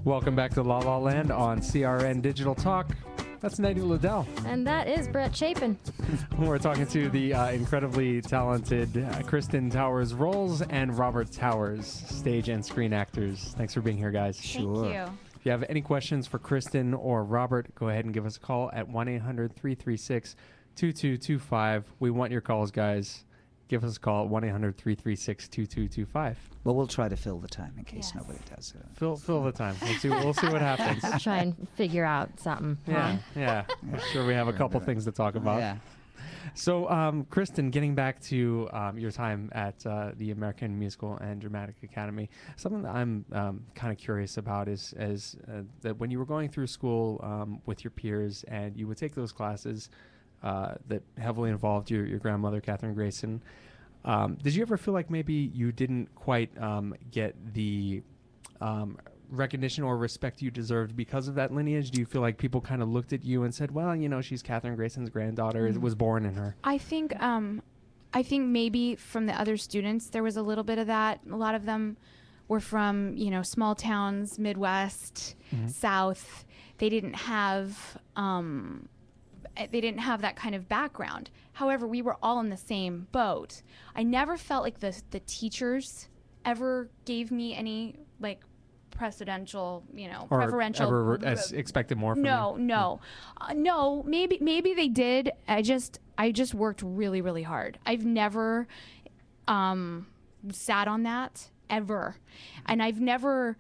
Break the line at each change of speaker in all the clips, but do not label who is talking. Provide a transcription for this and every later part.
Welcome back to La La Land on CRN Digital Talk. That's Nettie Liddell.
And that is Brett Chapin.
We're talking to the incredibly talented Kristin Towers Rowles and Robert Towers, stage and screen actors. Thanks for being here, guys.
Sure.
Thank you.
If you have any questions for Kristin or Robert, go ahead and give us a call at 1-800-336-2225. We want your calls, guys. Give us a call at 1-800-336-2225.
Well, we'll try to fill the time in case
Yes.
nobody does it.
Fill the time. We'll see what happens.
Let's try and figure out something.
Yeah. I'm sure we have a couple things to talk about.
Yeah.
So, Kristin, getting back to your time at the American Musical and Dramatic Academy, something that I'm kind of curious about is that when you were going through school with your peers and you would take those classes that heavily involved your grandmother, Catherine Grayson, did you ever feel like maybe you didn't quite get the recognition or respect you deserved because of that lineage? Do you feel like people kind of looked at you and said, well, you know, she's Catherine Grayson's granddaughter, it was born in her?
I think maybe from the other students there was a little bit of that. A lot of them were from, small towns, Midwest, South. They didn't have that kind of background. However, we were all in the same boat. I never felt like the teachers ever gave me any preferential.
Or ever expected more from you?
No. No, maybe they did. I just worked really, really hard. I've never sat on that ever. And I've never...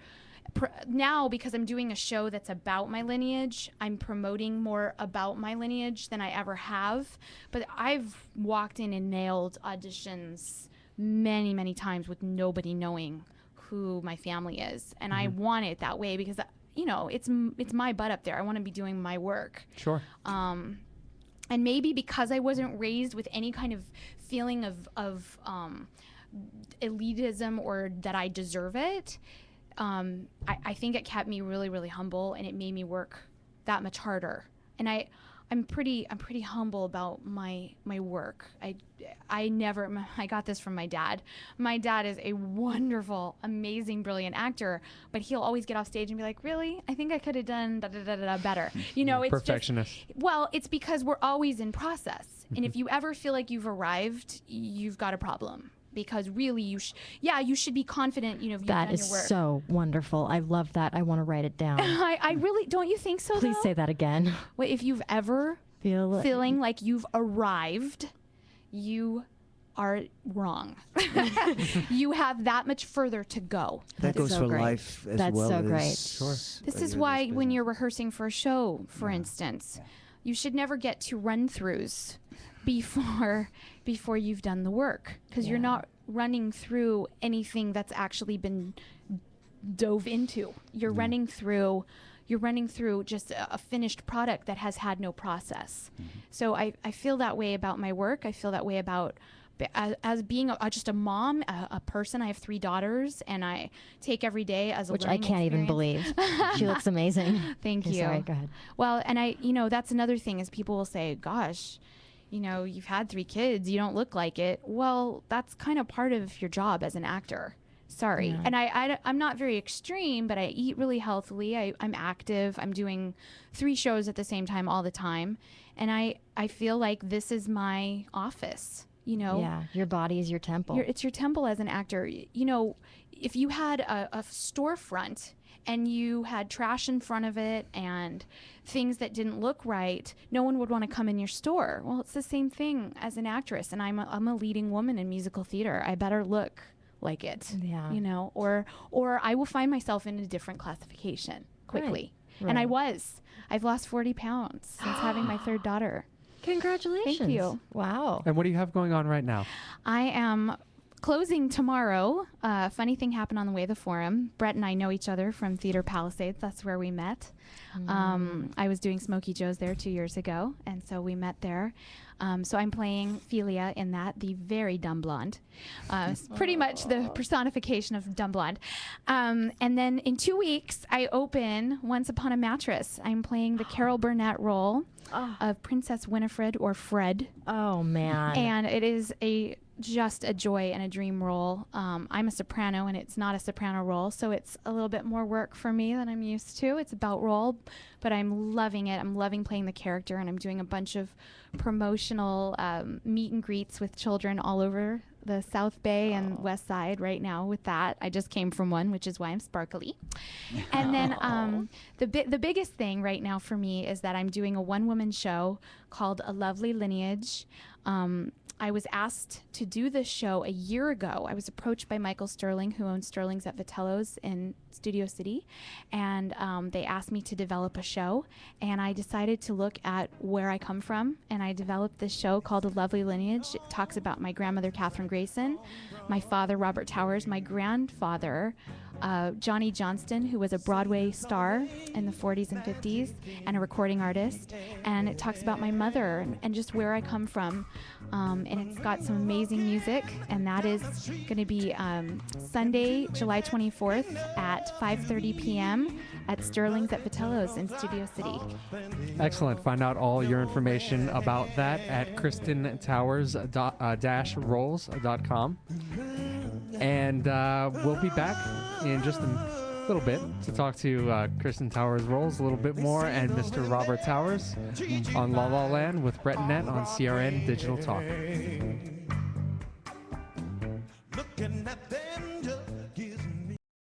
Now, because I'm doing a show that's about my lineage, I'm promoting more about my lineage than I ever have. But I've walked in and nailed auditions many, many times with nobody knowing who my family is. And I want it that way because, it's my butt up there. I want to be doing my work.
Sure.
And maybe because I wasn't raised with any kind of feeling of elitism or that I deserve it, I think it kept me really, really humble, and it made me work that much harder. And I'm pretty humble about my work. I got this from my dad. My dad is a wonderful, amazing, brilliant actor, but he'll always get off stage and be like, really? I think I could have done better. It's
Perfectionist.
It's because we're always in process. And if you ever feel like you've arrived, you've got a problem. Because really, you should be confident, you've done your work.
That is so wonderful. I love that. I want to write it down.
I really, don't you think so,
Please
though?
say that again.
Wait, if you've ever feeling like you've arrived, you are wrong. You have that much further to go.
That goes
so
for
great.
life as
That's
well
so
as...
great.
Sure.
This is why when you're rehearsing for a show, for instance, you should never get to run-throughs before you've done the work, because you're not running through anything that's actually been dove into. You're running through just a finished product that has had no process. So I feel that way about my work. I feel that way about as being just a mom, a person. I have 3 daughters, and I take every day as a
Which I
learning
can't even believe.
experience.
She looks amazing.
Thank
Okay,
you.
Sorry, go ahead.
Well, and that's another thing is people will say, gosh, you've had 3 kids, you don't look like it. Well, that's kind of part of your job as an actor. Sorry.
Yeah.
And I'm not very extreme, but I eat really healthily. I'm active. I'm doing 3 shows at the same time all the time. And I feel like this is my office,
Yeah, your body is your temple.
It's your temple as an actor. If you had a storefront and you had trash in front of it and things that didn't look right, no one would want to come in your store. Well, it's the same thing as an actress, and I'm a leading woman in musical theater. I better look like it, or I will find myself in a different classification quickly.
Right.
And I've lost 40 pounds since having my 3rd daughter.
Congratulations.
Thank you.
Wow.
And what do you have going on right now?
I am closing tomorrow. Funny thing happened on the way to the forum. Brett and I know each other from Theater Palisades. That's where we met. I was doing Smokey Joe's there 2 years ago, and so we met there. So I'm playing Philia in that, the very dumb blonde. It's pretty much the personification of dumb blonde. And then in 2 weeks, I open Once Upon a Mattress. I'm playing the Carol Burnett role of Princess Winifred, or Fred.
Oh, man.
And it is a just a joy and a dream role. I'm a soprano, and it's not a soprano role, so it's a little bit more work for me than I'm used to. It's about role, but I'm loving it. I'm loving playing the character, and I'm doing a bunch of promotional meet and greets with children all over the South Bay and West Side right now with that. I just came from one, which is why I'm sparkly. And then the biggest thing right now for me is that I'm doing a one-woman show called A Lovely Lineage. I was asked to do this show a year ago. I was approached by Michael Sterling, who owns Sterling's at Vitello's in Studio City, and they asked me to develop a show, and I decided to look at where I come from, and I developed this show called A Lovely Lineage. It talks about my grandmother, Catherine Grayson, my father, Robert Towers, my grandfather, Johnny Johnston, who was a Broadway star in the 40s and 50s and a recording artist. And it talks about my mother and just where I come from. And it's got some amazing music. And that is going to be Sunday, July 24th at 5:30 p.m. at Sterling's at Vitello's in Studio City.
Excellent. Find out all your information about that at kristintowers-rolls.com. And we'll be back in just a little bit to talk to Kristin Towers-Rowles a little bit more, and Mr. Robert Towers on La La Land with Brett and Nett on CRN Digital Talk.